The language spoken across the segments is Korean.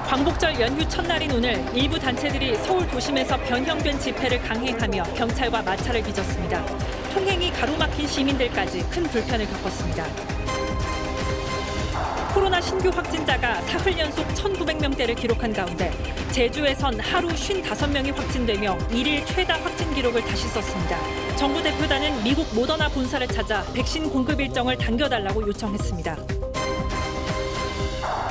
광복절 연휴 첫날인 오늘 일부 단체들이 서울 도심에서 변형된 집회를 강행하며 경찰과 마찰을 빚었습니다. 통행이 가로막힌 시민들까지 큰 불편을 겪었습니다. 코로나 신규 확진자가 사흘 연속 1,900명대를 기록한 가운데 제주에선 하루 55명이 확진되며 일일 최다 확진 기록을 다시 썼습니다. 정부 대표단은 미국 모더나 본사를 찾아 백신 공급 일정을 당겨달라고 요청했습니다.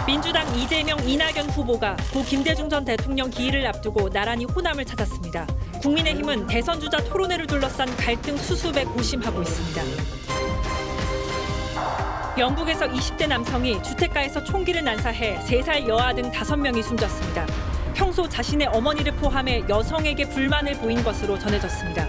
민주당 이재명, 이낙연 후보가 고 김대중 전 대통령 기일을 앞두고 나란히 호남을 찾았습니다. 국민의힘은 대선 주자 토론회를 둘러싼 갈등 수습에 고심하고 있습니다. 영국에서 20대 남성이 주택가에서 총기를 난사해 3살 여아 등 5명이 숨졌습니다. 평소 자신의 어머니를 포함해 여성에게 불만을 보인 것으로 전해졌습니다.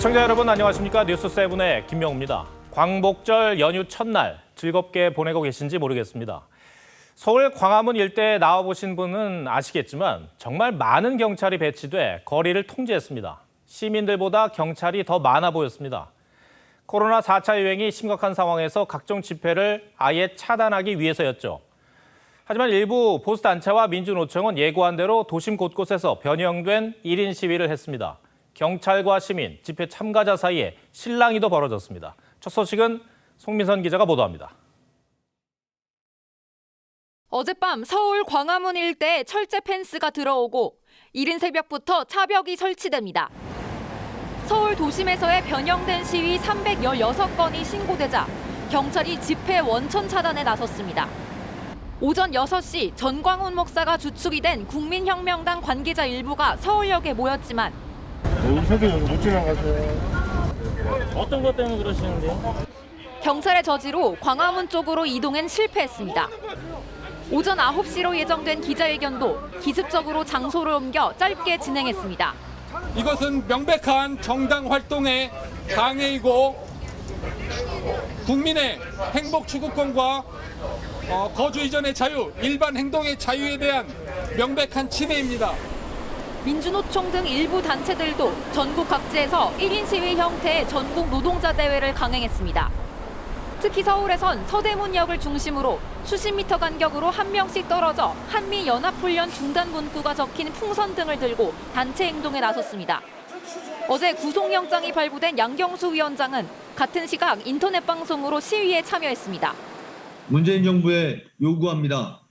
시청자 여러분 안녕하십니까? 뉴스7의 김명우입니다. 광복절 연휴 첫날 즐겁게 보내고 계신지 모르겠습니다. 서울 광화문 일대에 나와보신 분은 아시겠지만 정말 많은 경찰이 배치돼 거리를 통제했습니다. 시민들보다 경찰이 더 많아 보였습니다. 코로나 4차 유행이 심각한 상황에서 각종 집회를 아예 차단하기 위해서였죠. 하지만 일부 보수단체와 민주노총은 예고한 대로 도심 곳곳에서 변형된 1인 시위를 했습니다. 경찰과 시민, 집회 참가자 사이에 실랑이도 벌어졌습니다. 첫 소식은 송민선 기자가 보도합니다. 어젯밤 서울 광화문 일대에 철제 펜스가 들어오고 이른 새벽부터 차벽이 설치됩니다. 서울 도심에서의 변형된 시위 316건이 신고되자 경찰이 집회 원천 차단에 나섰습니다. 오전 6시 전광훈 목사가 주축이 된 국민혁명당 관계자 일부가 서울역에 모였지만 여기 못 지나가세요. 어떤 것 때문에 그러시는데요? 경찰의 저지로 광화문 쪽으로 이동엔 실패했습니다. 오전 9시로 예정된 기자회견도 기습적으로 장소를 옮겨 짧게 진행했습니다. 이것은 명백한 정당 활동의 방해이고 국민의 행복 추구권과 거주 이전의 자유, 일반 행동의 자유에 대한 명백한 침해입니다. 민주노총 등 일부 단체들도 전국 각지에서 1인 시위 형태의 전국 노동자 대회를 강행했습니다. 특히 서울에선 서대문역을 중심으로 수십 미터 간격으로 한 명씩 떨어져 한미연합훈련 중단 문구가 적힌 풍선 등을 들고 단체 행동에 나섰습니다. 어제 구속영장이 발부된 양경수 위원장은 같은 시각 인터넷 방송으로 시위에 참여했습니다. 문재인 정부에 요구합니다.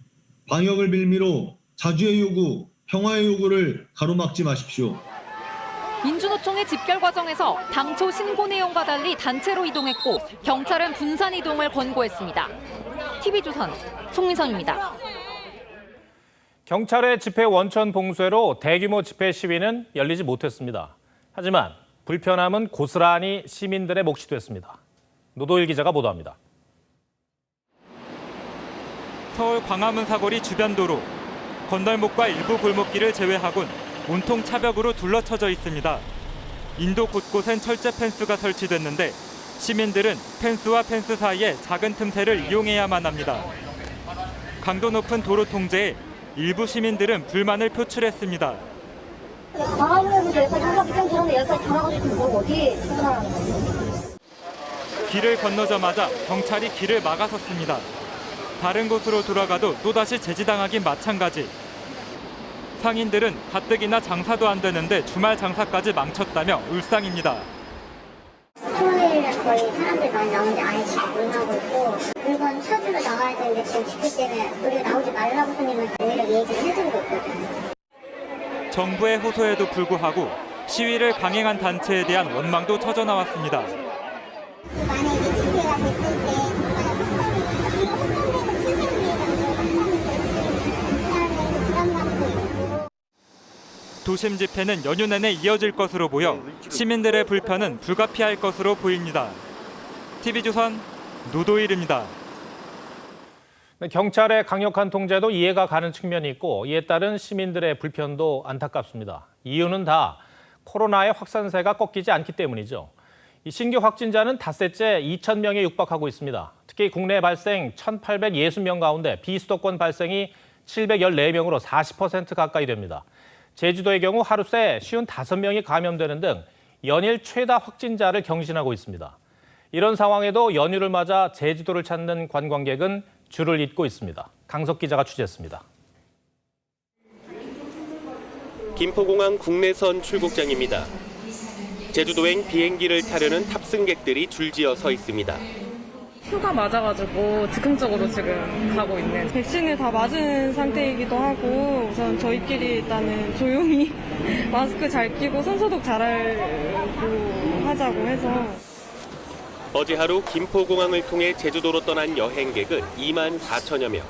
방역을 빌미로 자주의 요구, 평화의 요구를 가로막지 마십시오. 민주노총의 집결 과정에서 당초 신고 내용과 달리 단체로 이동했고 경찰은 분산 이동을 권고했습니다. TV조선 송민선입니다. 경찰의 집회 원천 봉쇄로 대규모 집회 시위는 열리지 못했습니다. 하지만 불편함은 고스란히 시민들의 몫이 됐습니다. 노도일 기자가 보도합니다. 서울 광화문 사거리 주변 도로, 건널목과 일부 골목길을 제외하곤 온통 차벽으로 둘러쳐져 있습니다. 인도 곳곳엔 철제 펜스가 설치됐는데 시민들은 펜스와 펜스 사이에 작은 틈새를 이용해야만 합니다. 강도 높은 도로 통제에 일부 시민들은 불만을 표출했습니다. 광화문에서 여기까지 한바퀴 좀 돌았는데 여기까지 돌아가고 있으면 뭐 어떻게 생각하는 길을 건너자마자 경찰이 길을 막아섰습니다. 다른 곳으로 돌아가도 또다시 제지당하긴 마찬가지. 상인들은 가뜩이나 장사도 안 되는데 주말 장사까지 망쳤다며 울상입니다. 토요일은 거의 사람들 많이 나오는데 아예 못 나오고 있고 물건 찾으러 나가야 되는데 지금 집회 때문에 우리가 나오지 말라고 손님은 오히려 얘기를 해드리고 있거든요. 정부의 호소에도 불구하고 시위를 강행한 단체에 대한 원망도 터져나왔습니다. 만약에 집회가 됐을 때 도심 집회는 연휴 내내 이어질 것으로 보여 시민들의 불편은 불가피할 것으로 보입니다. TV조선 노도일입니다. 경찰의 강력한 통제도 이해가 가는 측면이 있고 이에 따른 시민들의 불편도 안타깝습니다. 이유는 다 코로나의 확산세가 꺾이지 않기 때문이죠. 이 신규 확진자는 닷새째 2,000명에 육박하고 있습니다. 특히 국내 발생 1,860명 가운데 비수도권 발생이 714명으로 40% 가까이 됩니다. 제주도의 경우 하루 새 55명이 감염되는 등 연일 최다 확진자를 경신하고 있습니다. 이런 상황에도 연휴를 맞아 제주도를 찾는 관광객은 줄을 잇고 있습니다. 강석 기자가 취재했습니다. 김포공항 국내선 출국장입니다. 제주도행 비행기를 타려는 탑승객들이 줄지어 서 있습니다. 휴가 맞아가지고 즉흥적으로 지금 가고 있는. 백신을 다 맞은 상태이기도 하고 우선 저희끼리 일단은 조용히 마스크 잘 끼고 손소독 잘하고 하자고 해서. 어제 하루 김포공항을 통해 제주도로 떠난 여행객은 2만 4천여 명.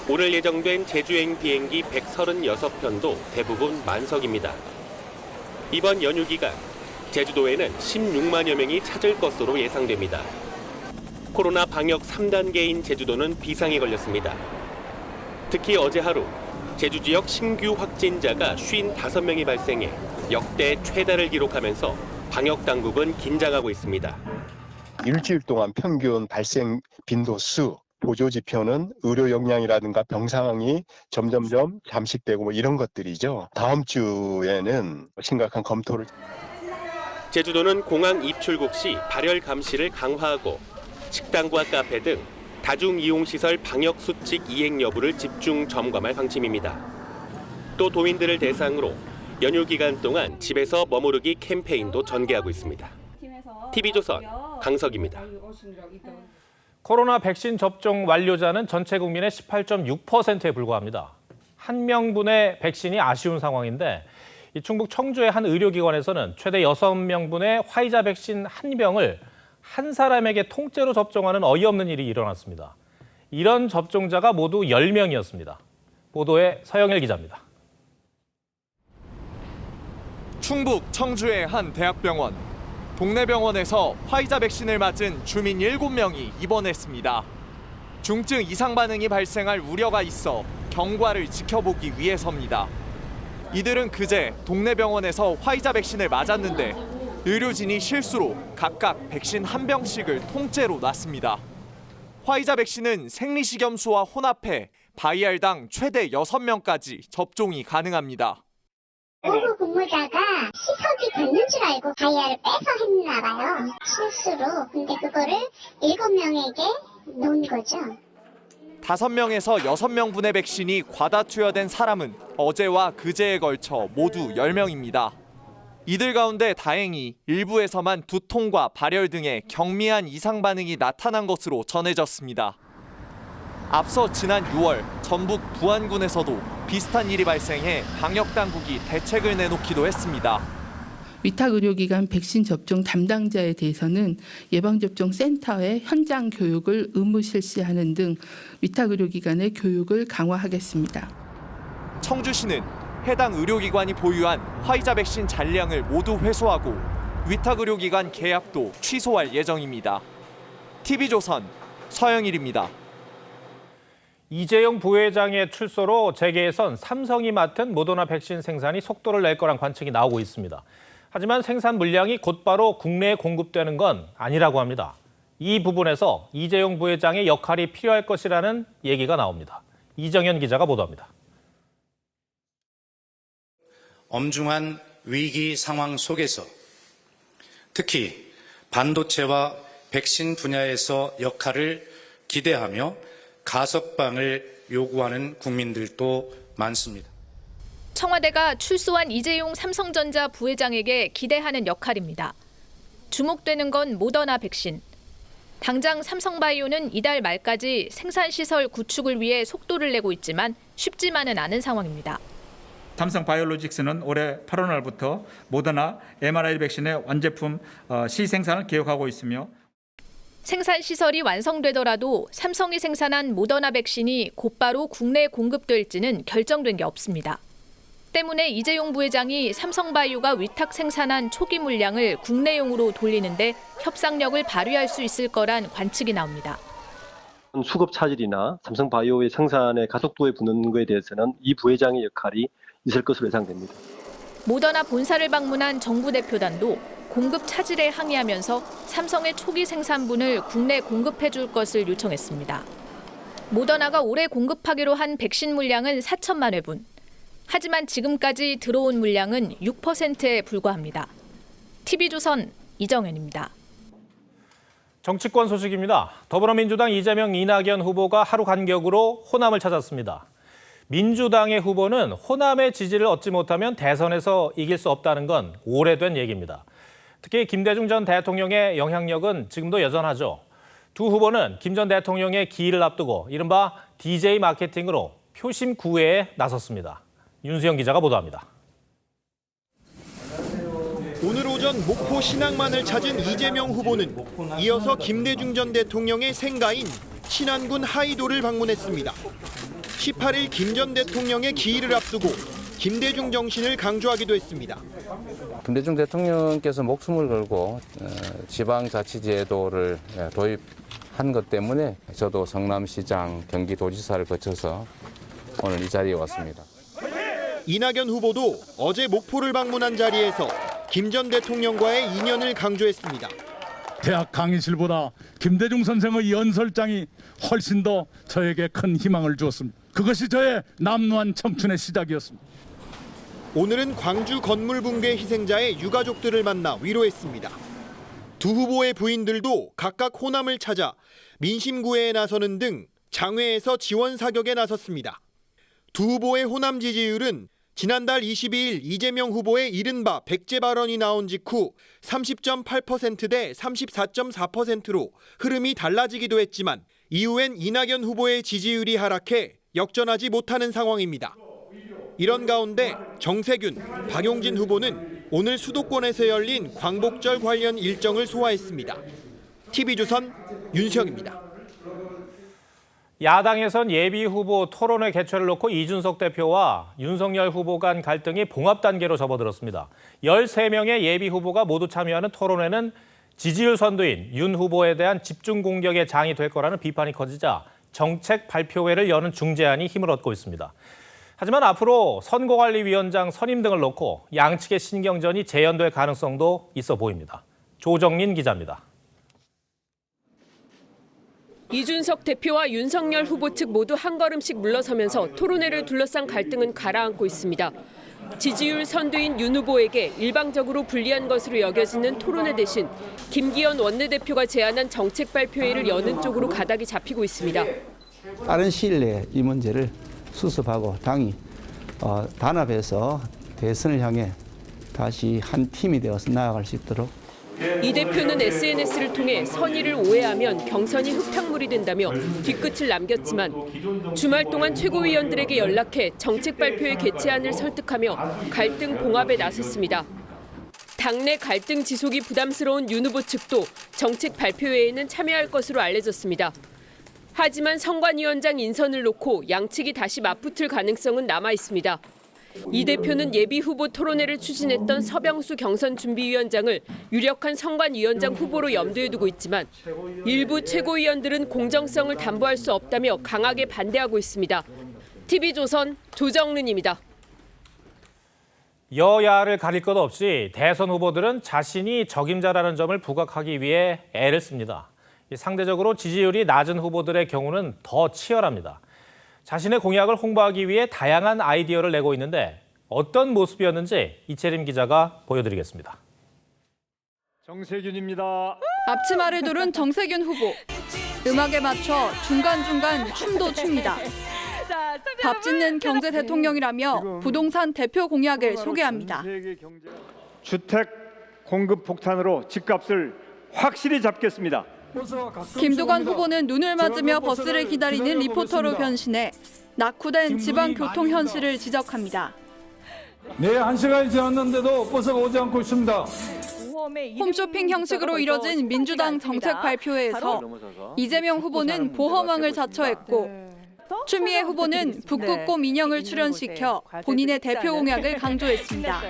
오늘 예정된 제주행 비행기 136편도 대부분 만석입니다. 이번 연휴 기간 제주도에는 16만여 명이 찾을 것으로 예상됩니다. 코로나 방역 3단계인 제주도는 비상에 걸렸습니다. 특히 어제 하루 제주 지역 신규 확진자가 55명이 발생해 역대 최다를 기록하면서 방역 당국은 긴장하고 있습니다. 일주일 동안 평균 발생 빈도수, 보조 지표는 의료 역량이라든가 병 상황이 점점점 잠식되고 이런 것들이죠. 다음 주에는 심각한 검토를. 제주도는 공항 입출국 시 발열 감시를 강화하고 식당과 카페 등 다중이용시설 방역수칙 이행 여부를 집중 점검할 방침입니다. 또 도민들을 대상으로 연휴 기간 동안 집에서 머무르기 캠페인도 전개하고 있습니다. TV조선 강석입니다. 코로나 백신 접종 완료자는 전체 국민의 18.6%에 불과합니다. 1명분의 백신이 아쉬운 상황인데 충북 청주의 한 의료기관에서는 최대 6명분의 화이자 백신 1병을 한 사람에게 통째로 접종하는 어이없는 일이 일어났습니다. 이런 접종자가 모두 10명이었습니다. 보도에 서영일 기자입니다. 충북 청주의 한 대학병원. 동네 병원에서 화이자 백신을 맞은 주민 7명이 입원했습니다. 중증 이상 반응이 발생할 우려가 있어 경과를 지켜보기 위해서입니다. 이들은 그제 동네 병원에서 화이자 백신을 맞았는데 의료진이 실수로 각각 백신 1병씩을 통째로 놨습니다. 화이자 백신은 생리식염수와 혼합해 바이알당 최대 6명까지 접종이 가능합니다. 의료 근무자가 시석이 됐는 줄 알고 다이아를 빼서 했나 봐요. 실수로. 근데 그거를 7명에게 놓은 거죠. 5명에서 6명분의 백신이 과다 투여된 사람은 어제와 그제에 걸쳐 모두 10명입니다. 이들 가운데 다행히 일부에서만 두통과 발열 등의 경미한 이상 반응이 나타난 것으로 전해졌습니다. 앞서 지난 6월 전북 부안군에서도 비슷한 일이 발생해 방역당국이 대책을 내놓기도 했습니다. 위탁의료기관 백신 접종 담당자에 대해서는 예방접종센터의 현장 교육을 의무 실시하는 등 위탁의료기관의 교육을 강화하겠습니다. 청주시는 해당 의료기관이 보유한 화이자 백신 잔량을 모두 회수하고 위탁의료기관 계약도 취소할 예정입니다. TV조선 서영일입니다. 이재용 부회장의 출소로 재계에선 삼성이 맡은 모더나 백신 생산이 속도를 낼 거란 관측이 나오고 있습니다. 하지만 생산 물량이 곧바로 국내에 공급되는 건 아니라고 합니다. 이 부분에서 이재용 부회장의 역할이 필요할 것이라는 얘기가 나옵니다. 이정현 기자가 보도합니다. 엄중한 위기 상황 속에서 특히 반도체와 백신 분야에서 역할을 기대하며 가석방을 요구하는 국민들도 많습니다. 청와대가 출소한 이재용 삼성전자 부회장에게 기대하는 역할입니다. 주목되는 건 모더나 백신. 당장 삼성바이오는 이달 말까지 생산시설 구축을 위해 속도를 내고 있지만 쉽지만은 않은 상황입니다. 삼성바이오로직스는 올해 8월 말부터 모더나 mRNA 백신의 완제품 시생산을 계획하고 있으며 생산시설이 완성되더라도 삼성이 생산한 모더나 백신이 곧바로 국내에 공급될지는 결정된 게 없습니다. 때문에 이재용 부회장이 삼성바이오가 위탁 생산한 초기 물량을 국내용으로 돌리는데 협상력을 발휘할 수 있을 거란 관측이 나옵니다. 수급 차질이나 삼성바이오의 생산의 가속도에 붙는 것에 대해서는 이 부회장의 역할이 있을 것으로 예상됩니다. 모더나 본사를 방문한 정부 대표단도 공급 차질에 항의하면서 삼성의 초기 생산분을 국내 공급해 줄 것을 요청했습니다. 모더나가 올해 공급하기로 한 백신 물량은 4천만 회분. 하지만 지금까지 들어온 물량은 6%에 불과합니다. TV조선 이정현입니다. 정치권 소식입니다. 더불어민주당 이재명, 이낙연 후보가 하루 간격으로 호남을 찾았습니다. 민주당의 후보는 호남의 지지를 얻지 못하면 대선에서 이길 수 없다는 건 오래된 얘기입니다. 특히 김대중 전 대통령의 영향력은 지금도 여전하죠. 두 후보는 김 전 대통령의 기일을 앞두고 이른바 DJ 마케팅으로 표심 구애에 나섰습니다. 윤수영 기자가 보도합니다. 오늘 오전 목포 신항만을 찾은 이재명 후보는 이어서 김대중 전 대통령의 생가인 신안군 하이도를 방문했습니다. 18일 김 전 대통령의 기일을 앞두고 김대중 정신을 강조하기도 했습니다. 김대중 대통령께서 목숨을 걸고 지방자치제도를 도입한 것 때문에 저도 성남시장, 경기도지사를 거쳐서 오늘 이 자리에 왔습니다. 이낙연 후보도 어제 목포를 방문한 자리에서 김 전 대통령과의 인연을 강조했습니다. 대학 강의실보다 김대중 선생의 연설장이 훨씬 더 저에게 큰 희망을 주었습니다. 그것이 저의 남루한 청춘의 시작이었습니다. 오늘은 광주 건물 붕괴 희생자의 유가족들을 만나 위로했습니다. 두 후보의 부인들도 각각 호남을 찾아 민심 구애에 나서는 등 장외에서 지원 사격에 나섰습니다. 두 후보의 호남 지지율은 지난달 22일 이재명 후보의 이른바 백제 발언이 나온 직후 30.8% 대 34.4%로 흐름이 달라지기도 했지만 이후엔 이낙연 후보의 지지율이 하락해 역전하지 못하는 상황입니다. 이런 가운데 정세균, 박용진 후보는 오늘 수도권에서 열린 광복절 관련 일정을 소화했습니다. TV조선 윤수영입니다. 야당에선 예비 후보 토론회 개최를 놓고 이준석 대표와 윤석열 후보 간 갈등이 봉합 단계로 접어들었습니다. 13명의 예비 후보가 모두 참여하는 토론회는 지지율 선두인 윤 후보에 대한 집중 공격의 장이 될 거라는 비판이 커지자 정책 발표회를 여는 중재안이 힘을 얻고 있습니다. 하지만 앞으로 선거관리위원장 선임 등을 놓고 양측의 신경전이 재연될 가능성도 있어 보입니다. 조정린 기자입니다. 이준석 대표와 윤석열 후보 측 모두 한 걸음씩 물러서면서 토론회를 둘러싼 갈등은 가라앉고 있습니다. 지지율 선두인 윤 후보에게 일방적으로 불리한 것으로 여겨지는 토론회 대신 김기현 원내대표가 제안한 정책 발표회를 여는 쪽으로 가닥이 잡히고 있습니다. 빠른 시일 내에 이 문제를 수습하고 당이 단합해서 대선을 향해 다시 한 팀이 되어서 나아갈 수 있도록. 이 대표는 SNS를 통해 선의를 오해하면 경선이 흙탕물이 된다며 뒤끝을 남겼지만 주말 동안 최고위원들에게 연락해 정책 발표회 개최안을 설득하며 갈등 봉합에 나섰습니다. 당내 갈등 지속이 부담스러운 윤 후보 측도 정책 발표회에는 참여할 것으로 알려졌습니다. 하지만 선관위원장 인선을 놓고 양측이 다시 맞붙을 가능성은 남아 있습니다. 이 대표는 예비 후보 토론회를 추진했던 서병수 경선준비위원장을 유력한 선관위원장 후보로 염두에 두고 있지만 일부 최고위원들은 공정성을 담보할 수 없다며 강하게 반대하고 있습니다. TV조선 조정른입니다. 여야를 가릴 것 없이 대선 후보들은 자신이 적임자라는 점을 부각하기 위해 애를 씁니다. 상대적으로 지지율이 낮은 후보들의 경우는 더 치열합니다. 자신의 공약을 홍보하기 위해 다양한 아이디어를 내고 있는데 어떤 모습이었는지 이채림 기자가 보여드리겠습니다. 정세균입니다. 앞치마를 두른 정세균 후보. 음악에 맞춰 중간중간 춤도 춥니다. 밥 짓는 경제 대통령이라며 부동산 대표 공약을 소개합니다. 주택 공급 폭탄으로 집값을 확실히 잡겠습니다. 김두관 후보는 눈을 맞으며 버스를 기다리는 리포터로 변신해 낙후된 지방 교통 현실을 지적합니다. 네, 1시간이 지났는데도 버스가 오지 않고 있습니다. 홈쇼핑 형식으로 이뤄진 민주당 정책 발표회에서 이재명 후보는 보험왕을 자처했고 추미애 후보는 북극곰 인형을 출연시켜 본인의 대표 공약을 강조했습니다.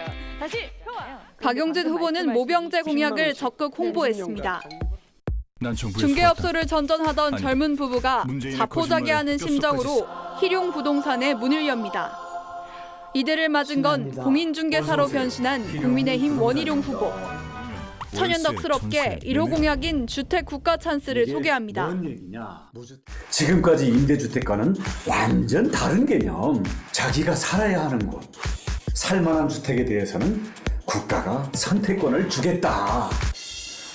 박용진 후보는 모병제 공약을 적극 홍보했습니다. 중개업소를 전전하던 젊은 부부가 자포자기하는 심정으로 희룡 부동산에 문을 엽니다. 이들을 맞은 건 공인중개사로 변신한 국민의힘 원희룡 후보. 천연덕스럽게 1호 공약인 주택 국가 찬스를 소개합니다. 뭔 얘기냐? 지금까지 임대주택과는 완전 다른 개념. 자기가 살아야 하는 곳, 살만한 주택에 대해서는 국가가 선택권을 주겠다.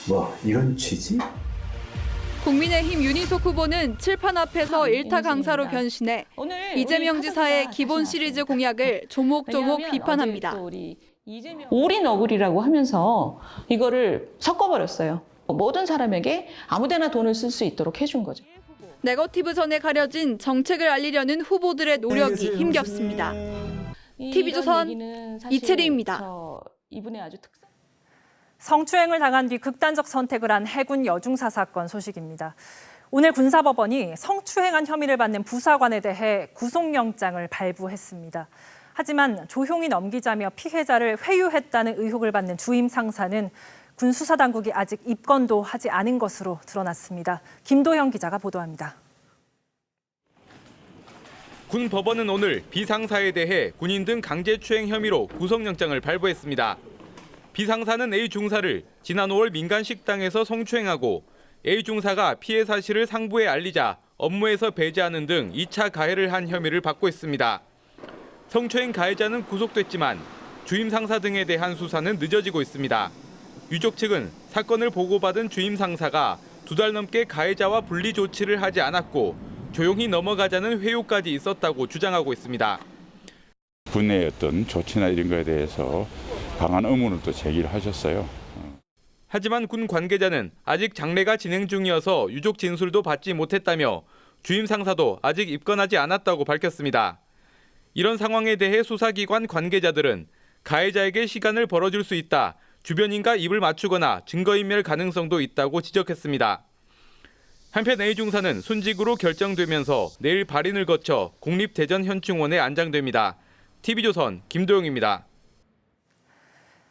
뭐 이런 취지? 국민의힘 윤희숙 후보는 칠판 앞에서 일타 강사로 변신해 이재명 지사의 기본 시리즈 공약을 조목조목 비판합니다. 올인 어글이라고 하면서 이거를 섞어버렸어요. 모든 사람에게 아무데나 돈을 쓸 수 있도록 해준 거죠. 네거티브 전에 가려진 정책을 알리려는 후보들의 노력이 힘겹습니다. TV조선 이채리입니다. 이분의 아주 성추행을 당한 뒤 극단적 선택을 한 해군 여중사 사건 소식입니다. 오늘 군사법원이 성추행한 혐의를 받는 부사관에 대해 구속영장을 발부했습니다. 하지만 조용히 넘기자며 피해자를 회유했다는 의혹을 받는 주임 상사는 군 수사당국이 아직 입건도 하지 않은 것으로 드러났습니다. 김도형 기자가 보도합니다. 군 법원은 오늘 비상사에 대해 군인 등 강제추행 혐의로 구속영장을 발부했습니다. 비상사는 A 중사를 지난 5월 민간 식당에서 성추행하고 A 중사가 피해 사실을 상부에 알리자 업무에서 배제하는 등 2차 가해를 한 혐의를 받고 있습니다. 성추행 가해자는 구속됐지만 주임 상사 등에 대한 수사는 늦어지고 있습니다. 유족 측은 사건을 보고받은 주임 상사가 2달 넘게 가해자와 분리 조치를 하지 않았고 조용히 넘어가자는 회유까지 있었다고 주장하고 있습니다. 군의 어떤 조치나 이런 거에 대해서 강한 의문을 또 제기를 하셨어요. 하지만 군 관계자는 아직 장례가 진행 중이어서 유족 진술도 받지 못했다며 주임 상사도 아직 입건하지 않았다고 밝혔습니다. 이런 상황에 대해 수사기관 관계자들은 가해자에게 시간을 벌어줄 수 있다, 주변인과 입을 맞추거나 증거인멸 가능성도 있다고 지적했습니다. 한편 A 중사는 순직으로 결정되면서 내일 발인을 거쳐 국립대전현충원에 안장됩니다. TV조선 김도영입니다.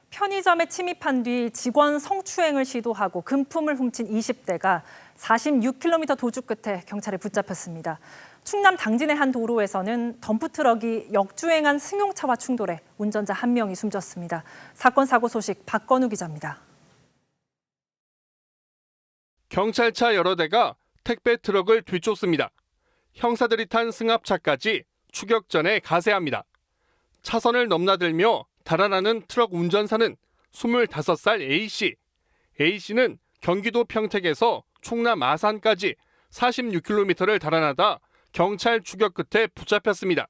편의점에 침입한 뒤 직원 성추행을 시도하고 금품을 훔친 20대가 46km 도주 끝에 경찰에 붙잡혔습니다. 충남 당진의 한 도로에서는 덤프트럭이 역주행한 승용차와 충돌해 운전자 1명이 숨졌습니다. 사건 사고 소식 박건우 기자입니다. 경찰차 여러 대가 택배 트럭을 뒤쫓습니다. 형사들이 탄 승합차까지 추격 전에 가세합니다. 차선을 넘나들며 달아나는 트럭 운전사는 25살 A씨. A씨는 경기도 평택에서 충남 아산까지 46km를 달아나다 경찰 추격 끝에 붙잡혔습니다.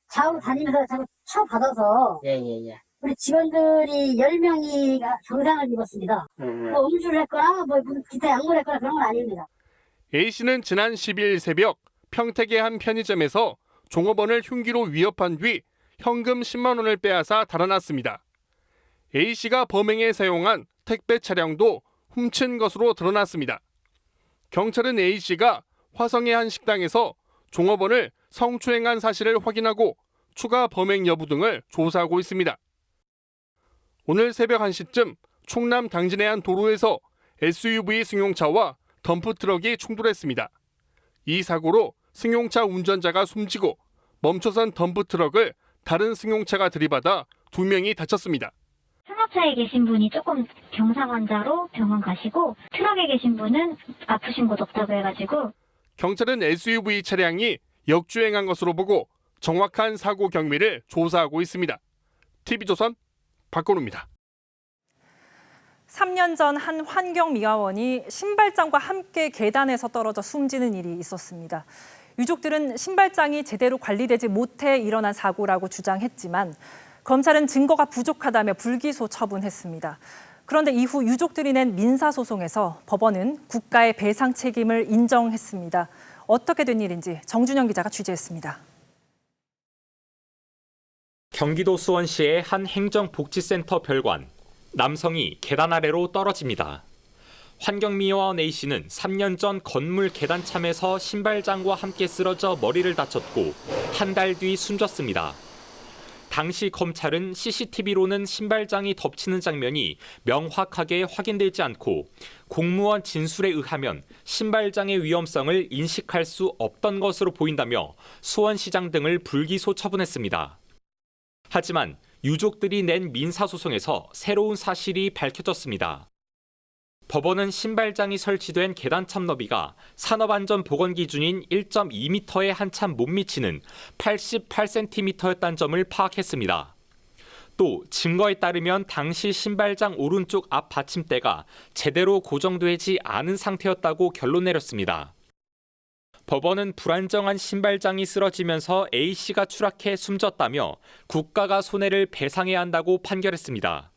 좌우로 다니면서 자꾸 쳐받아서 우리 직원들이 10명이 경상을 입었습니다. 뭐 음주를 했거나 뭐 기타 약물을 했거나 그런 건 아닙니다. A씨는 지난 12일 새벽 평택의 한 편의점에서 종업원을 흉기로 위협한 뒤 현금 10만 원을 빼앗아 달아났습니다. A씨가 범행에 사용한 택배 차량도 훔친 것으로 드러났습니다. 경찰은 A씨가 화성의 한 식당에서 종업원을 성추행한 사실을 확인하고 추가 범행 여부 등을 조사하고 있습니다. 오늘 새벽 1시쯤 충남 당진의 한 도로에서 SUV 승용차와 덤프트럭이 충돌했습니다. 이 사고로 승용차 운전자가 숨지고 멈춰선 덤프트럭을 다른 승용차가 들이받아 2명이 다쳤습니다. 승합차에 계신 분이 조금 경상 환자로 병원 가시고 트럭에 계신 분은 아프신 곳 없다고 해가지고 경찰은 SUV 차량이 역주행한 것으로 보고 정확한 사고 경위를 조사하고 있습니다. TV조선 박건우입니다. 3년 전 한 환경미화원이 신발장과 함께 계단에서 떨어져 숨지는 일이 있었습니다. 유족들은 신발장이 제대로 관리되지 못해 일어난 사고라고 주장했지만 검찰은 증거가 부족하다며 불기소 처분했습니다. 그런데 이후 유족들이 낸 민사소송에서 법원은 국가의 배상 책임을 인정했습니다. 어떻게 된 일인지 정준영 기자가 취재했습니다. 경기도 수원시의 한 행정복지센터 별관. 남성이 계단 아래로 떨어집니다. 환경미화원 A씨는 3년 전 건물 계단참에서 신발장과 함께 쓰러져 머리를 다쳤고 한 달 뒤 숨졌습니다. 당시 검찰은 CCTV로는 신발장이 덮치는 장면이 명확하게 확인되지 않고 공무원 진술에 의하면 신발장의 위험성을 인식할 수 없던 것으로 보인다며 수원시장 등을 불기소 처분했습니다. 하지만 유족들이 낸 민사소송에서 새로운 사실이 밝혀졌습니다. 법원은 신발장이 설치된 계단참 너비가 산업안전보건 기준인 1.2m에 한참 못 미치는 88cm였다는 점을 파악했습니다. 또 증거에 따르면 당시 신발장 오른쪽 앞 받침대가 제대로 고정되지 않은 상태였다고 결론 내렸습니다. 법원은 불안정한 신발장이 쓰러지면서 A씨가 추락해 숨졌다며 국가가 손해를 배상해야 한다고 판결했습니다.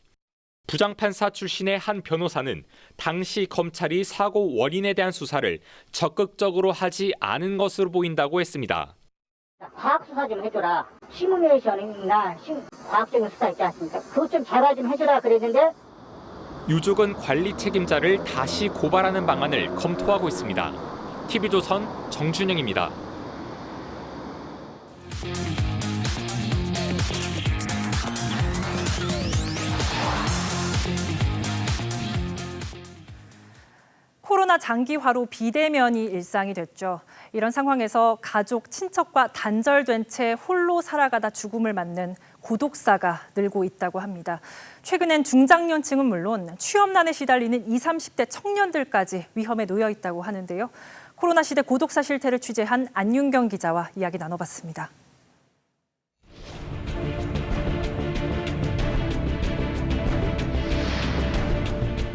부장판사 출신의 한 변호사는 당시 검찰이 사고 원인에 대한 수사를 적극적으로 하지 않은 것으로 보인다고 했습니다. 과학 수사 좀 해줘라. 시뮬레이션이나 과학적인 수사 있지 않습니까? 그것 좀 제발 좀 해줘라 그랬는데 유족은 관리 책임자를 다시 고발하는 방안을 검토하고 있습니다. TV조선 정준영입니다. 코로나 장기화로 비대면이 일상이 됐죠. 이런 상황에서 가족, 친척과 단절된 채 홀로 살아가다 죽음을 맞는 고독사가 늘고 있다고 합니다. 최근엔 중장년층은 물론 취업난에 시달리는 20, 30대 청년들까지 위험에 놓여 있다고 하는데요. 코로나 시대 고독사 실태를 취재한 안윤경 기자와 이야기 나눠봤습니다.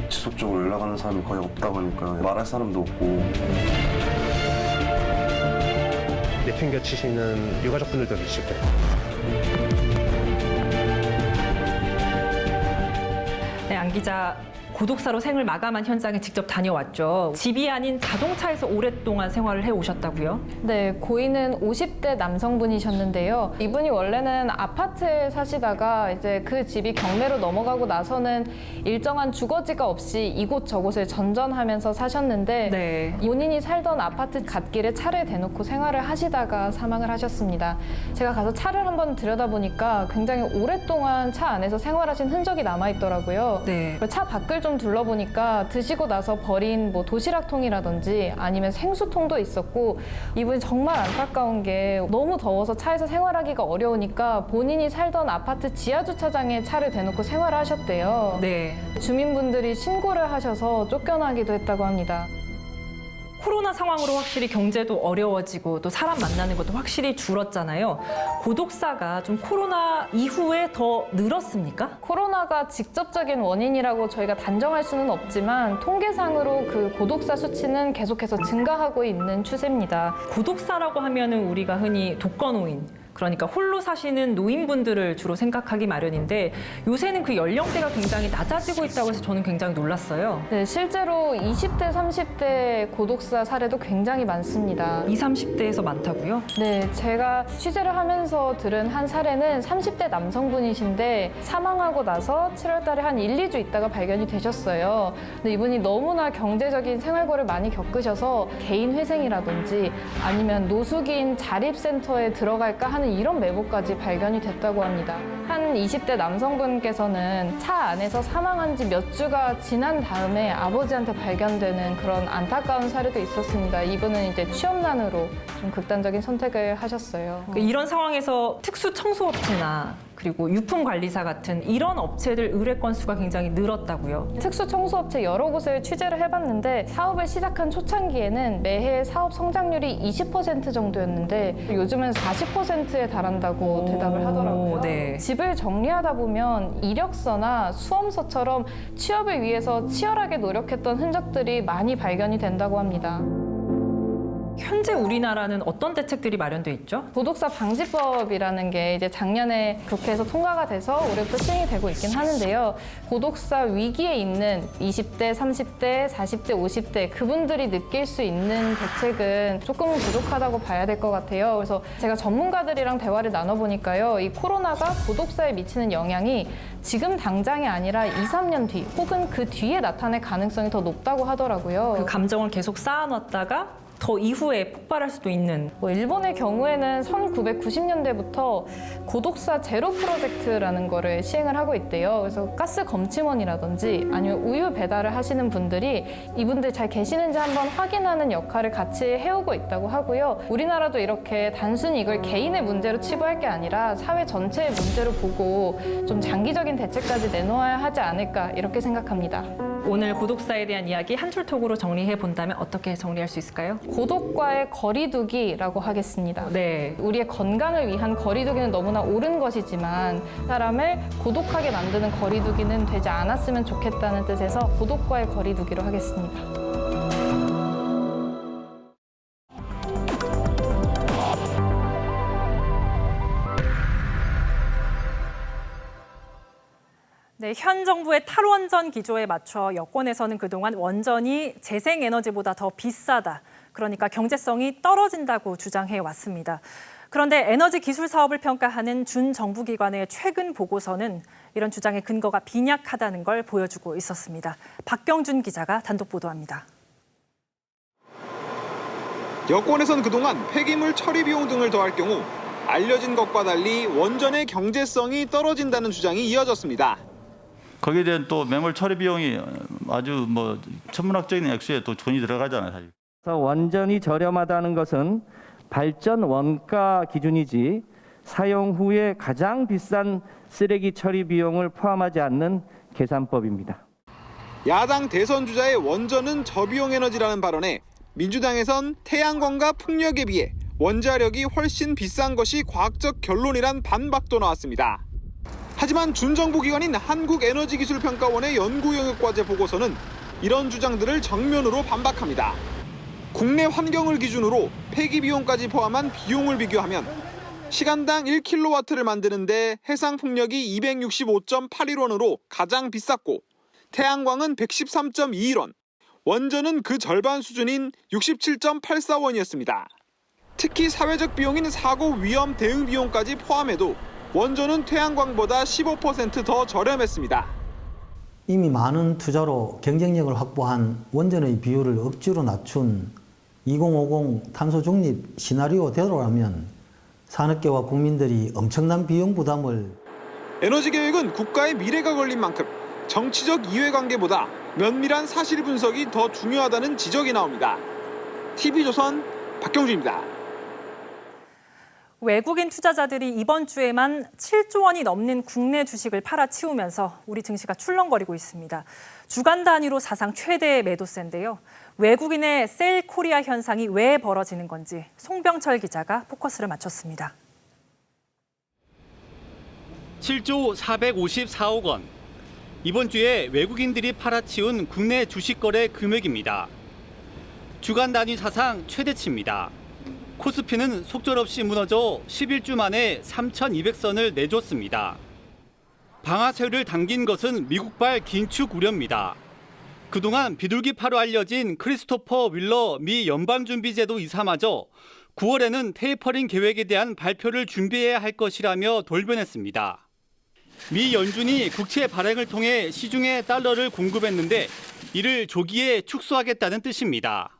지속적으로 연락하는 사람이 거의 없다 보니까 말할 사람도 없고. 내팽겨치시는 유가족분들도 계시고. 네, 안 기자. 고독사로 생을 마감한 현장에 직접 다녀왔죠. 집이 아닌 자동차에서 오랫동안 생활을 해오셨다고요? 네, 고인은 50대 남성분이셨는데요. 이분이 원래는 아파트에 사시다가 이제 그 집이 경매로 넘어가고 나서는 일정한 주거지가 없이 이곳저곳을 전전하면서 사셨는데 네. 본인이 살던 아파트 갓길에 차를 대놓고 생활을 하시다가 사망을 하셨습니다. 제가 가서 차를 한번 들여다보니까 굉장히 오랫동안 차 안에서 생활하신 흔적이 남아있더라고요. 네. 차 밖을 좀 둘러보니까 드시고 나서 버린 뭐 도시락통이라든지 아니면 생수통도 있었고, 이분이 정말 안타까운 게 너무 더워서 차에서 생활하기가 어려우니까 본인이 살던 아파트 지하 주차장에 차를 대놓고 생활을 하셨대요. 네. 주민분들이 신고를 하셔서 쫓겨나기도 했다고 합니다. 코로나 상황으로 확실히 경제도 어려워지고 또 사람 만나는 것도 확실히 줄었잖아요. 고독사가 좀 코로나 이후에 더 늘었습니까? 코로나가 직접적인 원인이라고 저희가 단정할 수는 없지만 통계상으로 그 고독사 수치는 계속해서 증가하고 있는 추세입니다. 고독사라고 하면은 우리가 흔히 독거노인, 그러니까 홀로 사시는 노인분들을 주로 생각하기 마련인데 요새는 그 연령대가 굉장히 낮아지고 있다고 해서 저는 굉장히 놀랐어요. 네, 실제로 20대, 30대 고독사 사례도 굉장히 많습니다. 20, 30대에서 많다고요? 네, 제가 취재를 하면서 들은 한 사례는 30대 남성분이신데 사망하고 나서 7월 달에 한 1, 2주 있다가 발견이 되셨어요. 근데 이분이 너무나 경제적인 생활고를 많이 겪으셔서 개인 회생이라든지 아니면 노숙인 자립센터에 들어갈까 하는 이런 메모까지 발견이 됐다고 합니다. 한 20대 남성분께서는 차 안에서 사망한 지 몇 주가 지난 다음에 아버지한테 발견되는 그런 안타까운 사례도 있었습니다. 이분은 이제 취업난으로 좀 극단적인 선택을 하셨어요. 이런 상황에서 특수 청소업체나 그리고 유품관리사 같은 이런 업체들 의뢰 건수가 굉장히 늘었다고요. 특수 청소업체 여러 곳을 취재를 해봤는데 사업을 시작한 초창기에는 매해 사업 성장률이 20% 정도였는데 요즘은 40%에 달한다고 대답을 하더라고요. 네. 집을 정리하다 보면 이력서나 수험서처럼 취업을 위해서 치열하게 노력했던 흔적들이 많이 발견이 된다고 합니다. 현재 우리나라는 어떤 대책들이 마련돼 있죠? 고독사 방지법이라는 게 이제 작년에 국회에서 통과가 돼서 올해부터 시행이 되고 있긴 하는데요. 고독사 위기에 있는 20대, 30대, 40대, 50대 그분들이 느낄 수 있는 대책은 조금은 부족하다고 봐야 될 것 같아요. 그래서 제가 전문가들이랑 대화를 나눠보니까요. 이 코로나가 고독사에 미치는 영향이 지금 당장이 아니라 2, 3년 뒤 혹은 그 뒤에 나타날 가능성이 더 높다고 하더라고요. 그 감정을 계속 쌓아놨다가 더 이후에 폭발할 수도 있는. 일본의 경우에는 1990년대부터 고독사 제로 프로젝트라는 거를 시행을 하고 있대요. 그래서 가스 검침원이라든지 아니면 우유 배달을 하시는 분들이 이분들 잘 계시는지 한번 확인하는 역할을 같이 해오고 있다고 하고요. 우리나라도 이렇게 단순히 이걸 개인의 문제로 치부할 게 아니라 사회 전체의 문제로 보고 좀 장기적인 대책까지 내놓아야 하지 않을까 이렇게 생각합니다. 오늘 고독사에 대한 이야기 한 줄톡으로 정리해 본다면 어떻게 정리할 수 있을까요? 고독과의 거리두기라고 하겠습니다. 네. 우리의 건강을 위한 거리두기는 너무나 옳은 것이지만 사람을 고독하게 만드는 거리두기는 되지 않았으면 좋겠다는 뜻에서 고독과의 거리두기로 하겠습니다. 네, 현 정부의 탈원전 기조에 맞춰 여권에서는 그동안 원전이 재생에너지보다 더 비싸다. 그러니까 경제성이 떨어진다고 주장해 왔습니다. 그런데 에너지 기술 사업을 평가하는 준정부기관의 최근 보고서는 이런 주장의 근거가 빈약하다는 걸 보여주고 있었습니다. 박경준 기자가 단독 보도합니다. 여권에선 그동안 폐기물 처리 비용 등을 더할 경우 알려진 것과 달리 원전의 경제성이 떨어진다는 주장이 이어졌습니다. 거기에 대한 또 매몰 처리 비용이 아주 천문학적인 액수에 또 돈이 들어가잖아요, 사실. 원전이 저렴하다는 것은 발전 원가 기준이지 사용 후에 가장 비싼 쓰레기 처리 비용을 포함하지 않는 계산법입니다. 야당 대선 주자의 원전은 저비용 에너지라는 발언에 민주당에선 태양광과 풍력에 비해 원자력이 훨씬 비싼 것이 과학적 결론이란 반박도 나왔습니다. 하지만 준정부기관인 한국에너지기술평가원의 연구영역과제 보고서는 이런 주장들을 정면으로 반박합니다. 국내 환경을 기준으로 폐기 비용까지 포함한 비용을 비교하면 시간당 1kW를 만드는데 해상풍력이 265.81원으로 가장 비쌌고 태양광은 113.21원, 원전은 그 절반 수준인 67.84원이었습니다. 특히 사회적 비용인 사고 위험 대응 비용까지 포함해도 원전은 태양광보다 15% 더 저렴했습니다. 이미 많은 투자로 경쟁력을 확보한 원전의 비율을 억지로 낮춘 2050 탄소 중립 시나리오대로라면 산업계와 국민들이 엄청난 비용 부담을. 에너지 계획은 국가의 미래가 걸린 만큼 정치적 이해관계보다 면밀한 사실 분석이 더 중요하다는 지적이 나옵니다. TV조선 박경준입니다. 외국인 투자자들이 이번 주에만 7조 원이 넘는 국내 주식을 팔아치우면서 우리 증시가 출렁거리고 있습니다. 주간 단위로 사상 최대의 매도세인데요. 외국인의 셀 코리아 현상이 왜 벌어지는 건지 송병철 기자가 포커스를 맞췄습니다. 7조 454억 원. 이번 주에 외국인들이 팔아치운 국내 주식 거래 금액입니다. 주간 단위 사상 최대치입니다. 코스피는 속절없이 무너져 11주 만에 3,200선을 내줬습니다. 방아쇠를 당긴 것은 미국발 긴축 우려입니다. 그동안 비둘기파로 알려진 크리스토퍼 윌러 미 연방준비제도 이사마저 9월에는 테이퍼링 계획에 대한 발표를 준비해야 할 것이라며 돌변했습니다. 미 연준이 국채 발행을 통해 시중에 달러를 공급했는데 이를 조기에 축소하겠다는 뜻입니다.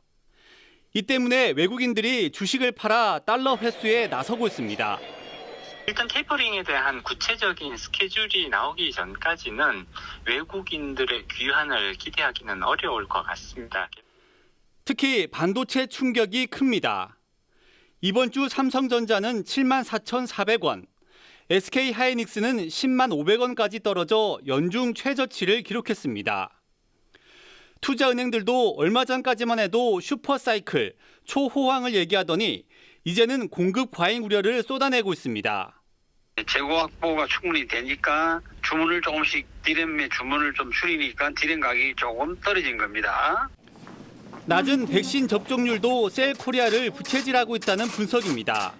이 때문에 외국인들이 주식을 팔아 달러 회수에 나서고 있습니다. 일단 테이퍼링에 대한 구체적인 스케줄이 나오기 전까지는 외국인들의 귀환을 기대하기는 어려울 것 같습니다. 특히 반도체 충격이 큽니다. 이번 주 삼성전자는 74,400원, SK하이닉스는 10만 500원까지 떨어져 연중 최저치를 기록했습니다. 투자은행들도 얼마 전까지만 해도 슈퍼사이클, 초호황을 얘기하더니 이제는 공급 과잉 우려를 쏟아내고 있습니다. 재고 확보가 충분히 되니까 주문을 조금씩 디램의 주문을 좀 줄이니까 디램 가격이 조금 떨어진 겁니다. 낮은 백신 접종률도 셀코리아를 부채질하고 있다는 분석입니다.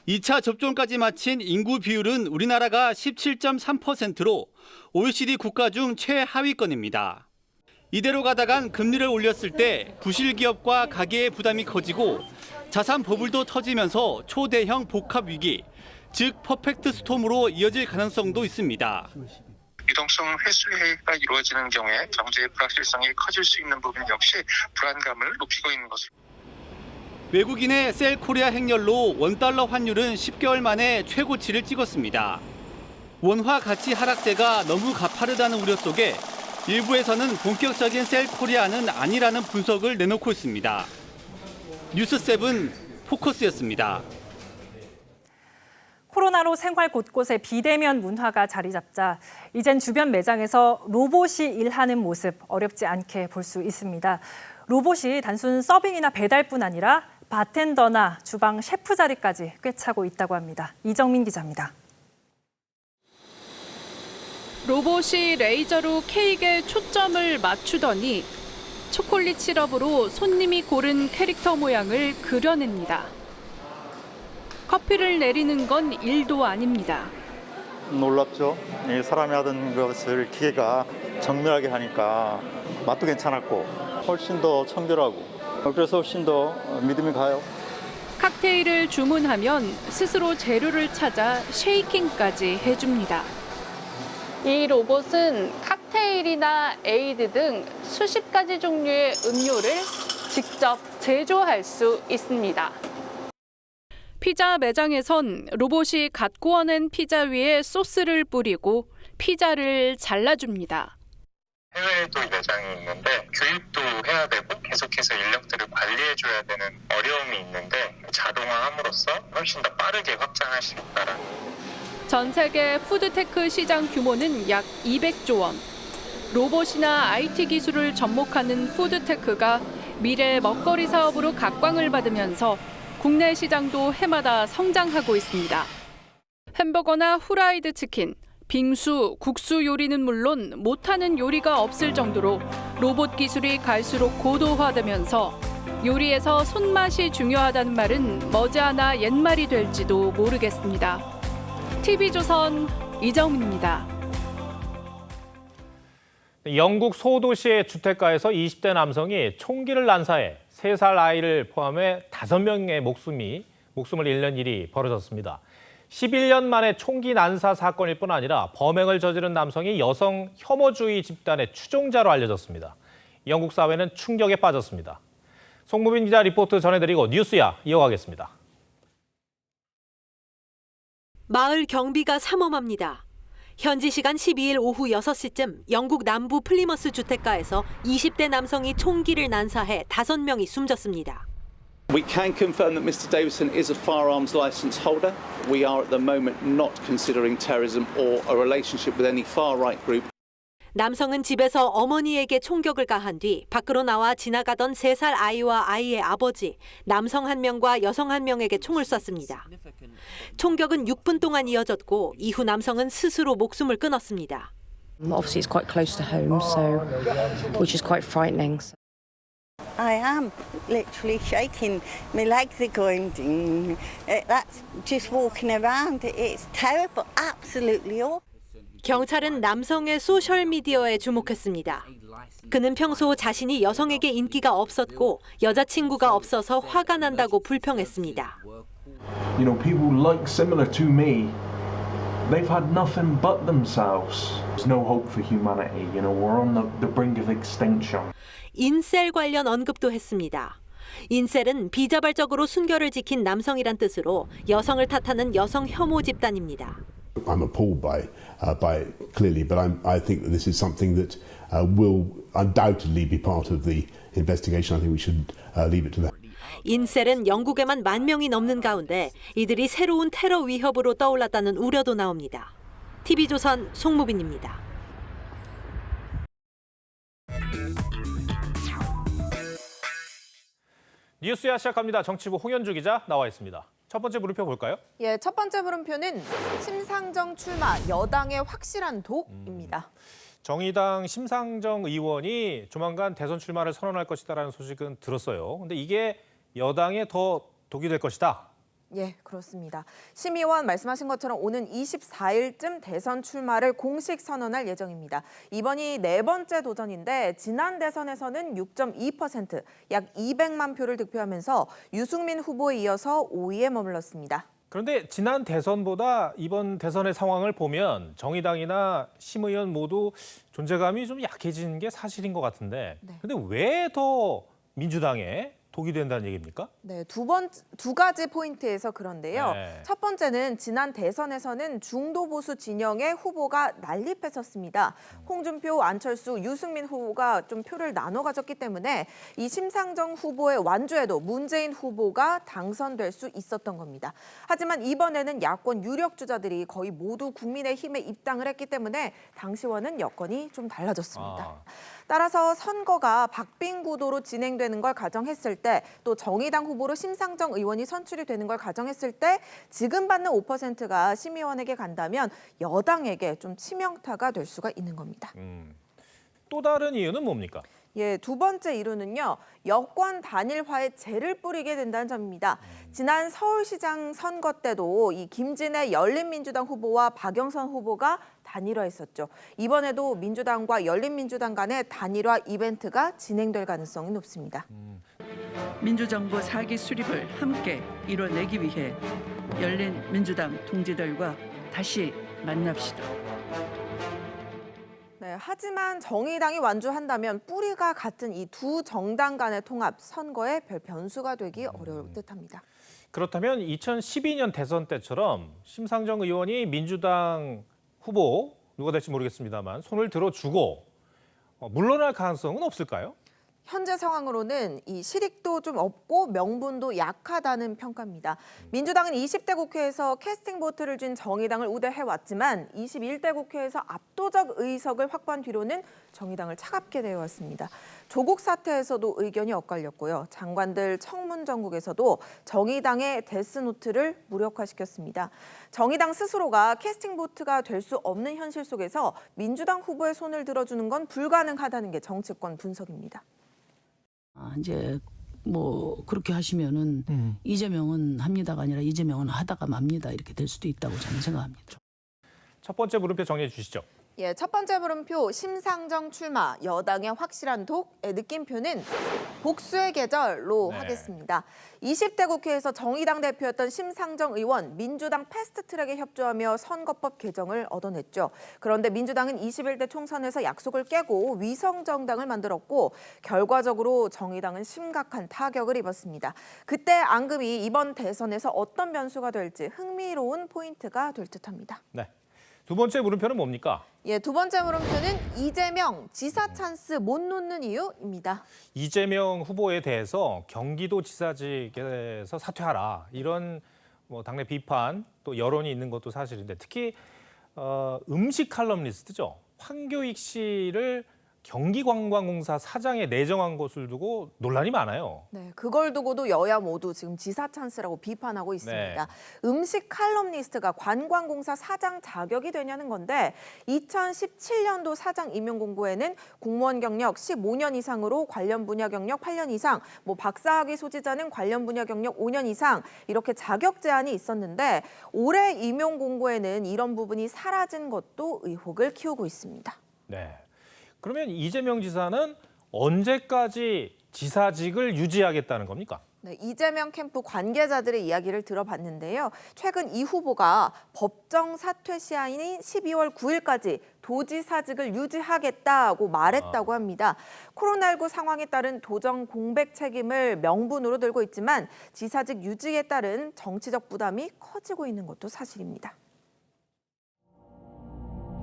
2차 접종까지 마친 인구 비율은 우리나라가 17.3%로 OECD 국가 중 최하위권입니다. 이대로 가다간 금리를 올렸을 때 부실 기업과 가계의 부담이 커지고 자산 버블도 터지면서 초대형 복합 위기, 즉 퍼펙트 스톰으로 이어질 가능성도 있습니다. 유동성 회수가 이루어지는 경우에 경제의 불확실성이 커질 수 있는 부분 역시 불안감을 높이고 있는 것입니다. 외국인의 셀코리아 행렬로 원달러 환율은 10개월 만에 최고치를 찍었습니다. 원화 가치 하락세가 너무 가파르다는 우려 속에 일부에서는 본격적인 셀코리아는 아니라는 분석을 내놓고 있습니다. 뉴스7 포커스였습니다. 코로나로 생활 곳곳에 비대면 문화가 자리 잡자 이젠 주변 매장에서 로봇이 일하는 모습 어렵지 않게 볼 수 있습니다. 로봇이 단순 서빙이나 배달뿐 아니라 바텐더나 주방 셰프 자리까지 꿰차고 있다고 합니다. 이정민 기자입니다. 로봇이 레이저로 케이크에 초점을 맞추더니 초콜릿 시럽으로 손님이 고른 캐릭터 모양을 그려냅니다. 커피를 내리는 건 일도 아닙니다. 놀랍죠. 사람이 하던 것을 기계가 정밀하게 하니까 맛도 괜찮았고 훨씬 더 청결하고 그래서 훨씬 더 믿음이 가요. 칵테일을 주문하면 스스로 재료를 찾아 쉐이킹까지 해줍니다. 이 로봇은 칵테일이나 에이드 등 수십 가지 종류의 음료를 직접 제조할 수 있습니다. 피자 매장에선 로봇이 갓 구워낸 피자 위에 소스를 뿌리고 피자를 잘라줍니다. 해외에도 매장이 있는데 교육도 해야 되고 계속해서 인력들을 관리해줘야 되는 어려움이 있는데 자동화함으로써 훨씬 더 빠르게 확장할 수 있다라는. 전 세계 푸드테크 시장 규모는 약 200조 원. 로봇이나 IT 기술을 접목하는 푸드테크가 미래 먹거리 사업으로 각광을 받으면서 국내 시장도 해마다 성장하고 있습니다. 햄버거나 후라이드 치킨, 빙수, 국수 요리는 물론 못하는 요리가 없을 정도로 로봇 기술이 갈수록 고도화되면서 요리에서 손맛이 중요하다는 말은 머지않아 옛말이 될지도 모르겠습니다. TV조선 이정민입니다. 영국 소도시의 주택가에서 20대 남성이 총기를 난사해 3살 아이를 포함해 5명의 목숨을 잃는 일이 벌어졌습니다. 11년 만에 총기 난사 사건일 뿐 아니라 범행을 저지른 남성이 여성 혐오주의 집단의 추종자로 알려졌습니다. 영국 사회는 충격에 빠졌습니다. 송무빈 기자 리포트 전해드리고 뉴스야 이어가겠습니다. 마을 경비가 삼엄합니다. 현지 시간 12일 오후 6시쯤 영국 남부 플리머스 주택가에서 20대 남성이 총기를 난사해 5명이 숨졌습니다. We can confirm that Mr. Davison is a firearms license holder. We are at the moment not considering terrorism or a relationship with any far-right group. 남성은 집에서 어머니에게 총격을 가한 뒤 밖으로 나와 지나가던 3살 아이와 아이의 아버지, 남성 1명과 여성 1명에게 총을 쐈습니다. 총격은 6분 동안 이어졌고 이후 남성은 스스로 목숨을 끊었습니다. Obviously it's quite close to home, so which is quite frightening. I am literally shaking. My legs are going ding. That's just walking around. It's terrible, absolutely awful. 경찰은 남성의 소셜미디어에 주목했습니다. 그는 평소 자신이 여성에게 인기가 없었고 여자친구가 없어서 화가 난다고 불평했습니다. You know, people like similar to me, they've had nothing but themselves. There's no hope for humanity. You know, we're on the brink of extinction. 인셀 관련 언급도 했습니다. 인셀은 비자발적으로 순결을 지킨 남성이란 뜻으로 여성을 탓하는 여성 혐오 집단입니다. I'm appalled by it clearly, but I think that this is something that will undoubtedly be part of the investigation. I think we should leave it to that. 인셀은 영국에만 10,000명이 넘는 가운데 이들이 새로운 테러 위협으로 떠올랐다는 우려도 나옵니다. TV조선 송무빈입니다. 뉴스야 시작합니다. 정치부 홍현주 기자 나와 있습니다. 첫 번째 물음표 볼까요? 예, 첫 번째 물음표는 심상정 출마, 여당의 확실한 독입니다. 정의당 심상정 의원이 조만간 대선 출마를 선언할 것이다라는 소식은 들었어요. 근데 이게 여당에 더 독이 될 것이다. 예, 그렇습니다. 심 의원 말씀하신 것처럼 오는 24일쯤 대선 출마를 공식 선언할 예정입니다. 이번이 4번째 도전인데 지난 대선에서는 6.2%, 약 200만 표를 득표하면서 유승민 후보에 이어서 5위에 머물렀습니다. 그런데 지난 대선보다 이번 대선의 상황을 보면 정의당이나 심 의원 모두 존재감이 좀 약해진 게 사실인 것 같은데 근데 왜 더 민주당에 독이 된다는 얘기입니까? 네, 두 가지 포인트에서 그런데요. 네. 첫 번째는 지난 대선에서는 중도 보수 진영의 후보가 난립했었습니다. 홍준표, 안철수, 유승민 후보가 좀 표를 나눠 가졌기 때문에 이 심상정 후보의 완주에도 문재인 후보가 당선될 수 있었던 겁니다. 하지만 이번에는 야권 유력 주자들이 거의 모두 국민의힘에 입당을 했기 때문에 당시와는 여건이 좀 달라졌습니다. 따라서 선거가 박빙 구도로 진행되는 걸 가정했을 때, 또 정의당 후보로 심상정 의원이 선출이 되는 걸 가정했을 때 지금 받는 5%가 심의원에게 간다면 여당에게 좀 치명타가 될 수가 있는 겁니다. 또 다른 이유는 뭡니까? 예, 두 번째 이유는요. 여권 단일화에 재를 뿌리게 된다는 점입니다. 지난 서울시장 선거 때도 이 김진애 열린민주당 후보와 박영선 후보가 단일화했었죠. 이번에도 민주당과 열린민주당 간의 단일화 이벤트가 진행될 가능성이 높습니다. 민주정부 4기 수립을 함께 이뤄내기 위해 열린민주당 동지들과 다시 만납시다. 네, 하지만 정의당이 완주한다면 뿌리가 같은 이 두 정당 간의 통합, 선거에 별 변수가 되기 어려울 듯합니다. 그렇다면 2012년 대선 때처럼 심상정 의원이 민주당 후보, 누가 될지 모르겠습니다만 손을 들어주고 물러날 가능성은 없을까요? 현재 상황으로는 이 실익도 좀 없고 명분도 약하다는 평가입니다. 민주당은 20대 국회에서 캐스팅 보트를 쥔 정의당을 우대해왔지만 21대 국회에서 압도적 의석을 확보한 뒤로는 정의당을 차갑게 대해왔습니다. 조국 사태에서도 의견이 엇갈렸고요. 장관들 청문 정국에서도 정의당의 데스노트를 무력화시켰습니다. 정의당 스스로가 캐스팅 보트가 될 수 없는 현실 속에서 민주당 후보의 손을 들어주는 건 불가능하다는 게 정치권 분석입니다. 이제 뭐 그렇게 하시면은 이재명은 합니다가 아니라 이재명은 하다가 맙니다 이렇게 될 수도 있다고 저는 생각합니다. 첫 번째 물음표 정리해 주시죠. 예, 첫 번째 물음표 심상정 출마, 여당의 확실한 독의 느낌표는 복수의 계절로 하겠습니다. 20대 국회에서 정의당 대표였던 심상정 의원, 민주당 패스트트랙에 협조하며 선거법 개정을 얻어냈죠. 그런데 민주당은 21대 총선에서 약속을 깨고 위성정당을 만들었고 결과적으로 정의당은 심각한 타격을 입었습니다. 그때 앙금이 이번 대선에서 어떤 변수가 될지 흥미로운 포인트가 될 듯합니다. 네. 두 번째 물음표는 뭡니까? 예, 두 번째 물음표는 이재명 지사 찬스 못 놓는 이유입니다. 이재명 후보에 대해서 경기도 지사직에서 사퇴하라 이런 당내 비판 또 여론이 있는 것도 사실인데 특히 음식 칼럼니스트죠. 황교익 씨를 경기관광공사 사장에 내정한 것을 두고 논란이 많아요. 네, 그걸 두고도 여야 모두 지금 지사 찬스라고 비판하고 있습니다. 네. 음식 칼럼니스트가 관광공사 사장 자격이 되냐는 건데 2017년도 사장 임용 공고에는 공무원 경력 15년 이상으로 관련 분야 경력 8년 이상, 박사학위 소지자는 관련 분야 경력 5년 이상 이렇게 자격 제한이 있었는데 올해 임용 공고에는 이런 부분이 사라진 것도 의혹을 키우고 있습니다. 네. 그러면 이재명 지사는 언제까지 지사직을 유지하겠다는 겁니까? 네, 이재명 캠프 관계자들의 이야기를 들어봤는데요. 최근 이 후보가 법정 사퇴 시한인 12월 9일까지 도지사직을 유지하겠다고 말했다고 합니다. 코로나19 상황에 따른 도정 공백 책임을 명분으로 들고 있지만 지사직 유지에 따른 정치적 부담이 커지고 있는 것도 사실입니다.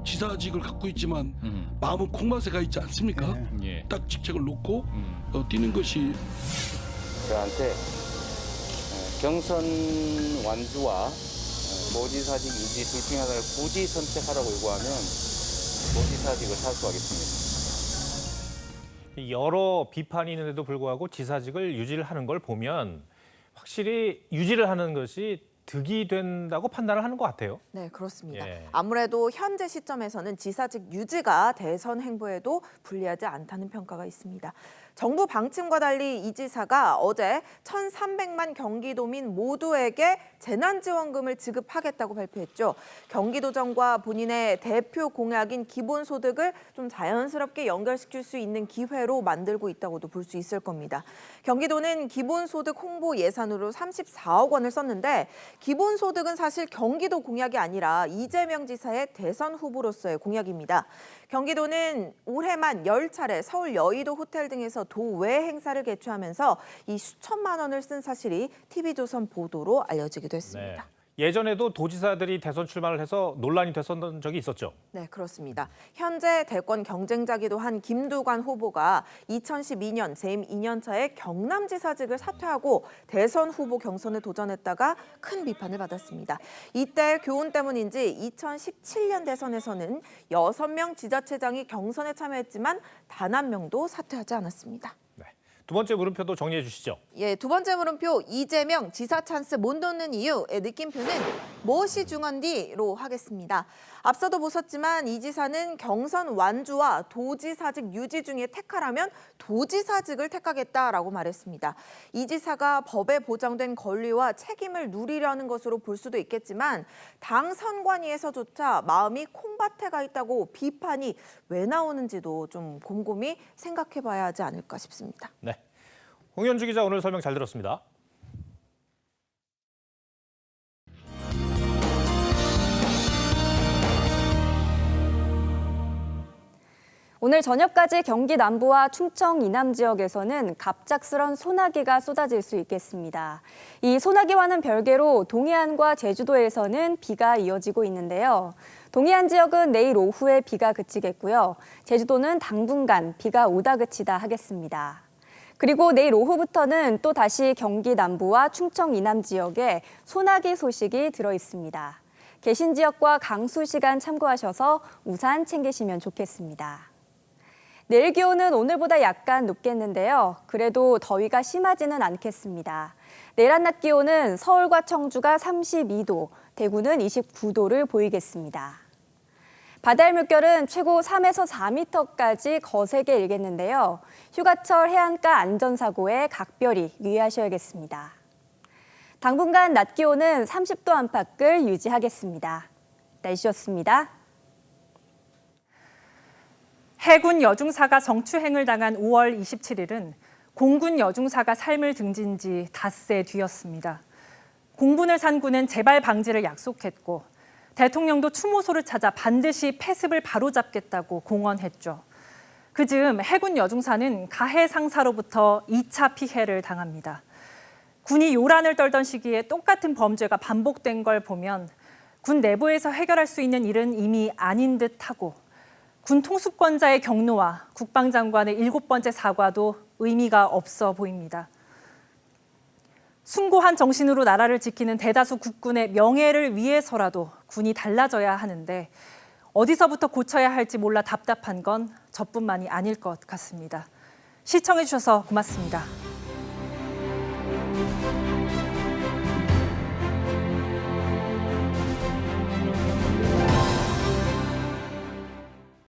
지사직을 갖고 있지만 마음은 콩맛에 가 있지 않습니까? 딱 직책을 놓고 뛰는 것이 저한테 경선 완주와 도지사직 유지 둘 중에 하나를 굳이 선택하라고 요구하면 도지사직을 사수하겠습니다. 여러 비판이 있는데도 불구하고 지사직을 유지를 하는 걸 보면 확실히 유지를 하는 것이 득이 된다고 판단을 하는 것 같아요. 네, 그렇습니다. 예. 아무래도 현재 시점에서는 지사직 유지가 대선 행보에도 불리하지 않다는 평가가 있습니다. 정부 방침과 달리 이 지사가 어제 1,300만 경기도민 모두에게 재난지원금을 지급하겠다고 발표했죠. 경기도정과 본인의 대표 공약인 기본소득을 좀 자연스럽게 연결시킬 수 있는 기회로 만들고 있다고도 볼 수 있을 겁니다. 경기도는 기본소득 홍보 예산으로 34억 원을 썼는데 기본소득은 사실 경기도 공약이 아니라 이재명 지사의 대선 후보로서의 공약입니다. 경기도는 올해만 10차례 서울 여의도 호텔 등에서도 도외 행사를 개최하면서 이 수천만 원을 쓴 사실이 TV조선 보도로 알려지기도 했습니다. 네. 예전에도 도지사들이 대선 출마를 해서 논란이 됐었던 적이 있었죠. 네, 그렇습니다. 현재 대권 경쟁자기도 한 김두관 후보가 2012년 재임 2년차에 경남지사직을 사퇴하고 대선 후보 경선에 도전했다가 큰 비판을 받았습니다. 이때 교훈 때문인지 2017년 대선에서는 6명 지자체장이 경선에 참여했지만 단 한 명도 사퇴하지 않았습니다. 두 번째 물음표도 정리해 주시죠. 예, 두 번째 물음표 이재명 지사 찬스 못 놓는 이유의 느낌표는 무엇이 중헌디로 하겠습니다. 앞서도 보셨지만 이 지사는 경선 완주와 도지사직 유지 중에 택하라면 도지사직을 택하겠다라고 말했습니다. 이 지사가 법에 보장된 권리와 책임을 누리려는 것으로 볼 수도 있겠지만 당 선관위에서조차 마음이 콩밭에 가 있다고 비판이 왜 나오는지도 좀 곰곰이 생각해봐야 하지 않을까 싶습니다. 네, 홍현주 기자 오늘 설명 잘 들었습니다. 오늘 저녁까지 경기 남부와 충청 이남 지역에서는 갑작스런 소나기가 쏟아질 수 있겠습니다. 이 소나기와는 별개로 동해안과 제주도에서는 비가 이어지고 있는데요. 동해안 지역은 내일 오후에 비가 그치겠고요. 제주도는 당분간 비가 오다 그치다 하겠습니다. 그리고 내일 오후부터는 또 다시 경기 남부와 충청 이남 지역에 소나기 소식이 들어 있습니다. 계신 지역과 강수 시간 참고하셔서 우산 챙기시면 좋겠습니다. 내일 기온은 오늘보다 약간 높겠는데요. 그래도 더위가 심하지는 않겠습니다. 내일 한낮 기온은 서울과 청주가 32도, 대구는 29도를 보이겠습니다. 바다의 물결은 최고 3에서 4m까지 거세게 일겠는데요. 휴가철 해안가 안전사고에 각별히 유의하셔야겠습니다. 당분간 낮 기온은 30도 안팎을 유지하겠습니다. 날씨였습니다. 해군 여중사가 성추행을 당한 5월 27일은 공군 여중사가 삶을 등진 지 닷새 뒤였습니다. 공분을 산 군은 재발 방지를 약속했고 대통령도 추모소를 찾아 반드시 폐습을 바로잡겠다고 공언했죠. 그즈음 해군 여중사는 가해 상사로부터 2차 피해를 당합니다. 군이 요란을 떨던 시기에 똑같은 범죄가 반복된 걸 보면 군 내부에서 해결할 수 있는 일은 이미 아닌 듯하고 군 통수권자의 경로와 국방장관의 7번째 사과도 의미가 없어 보입니다. 숭고한 정신으로 나라를 지키는 대다수 국군의 명예를 위해서라도 군이 달라져야 하는데 어디서부터 고쳐야 할지 몰라 답답한 건 저뿐만이 아닐 것 같습니다. 시청해 주셔서 고맙습니다.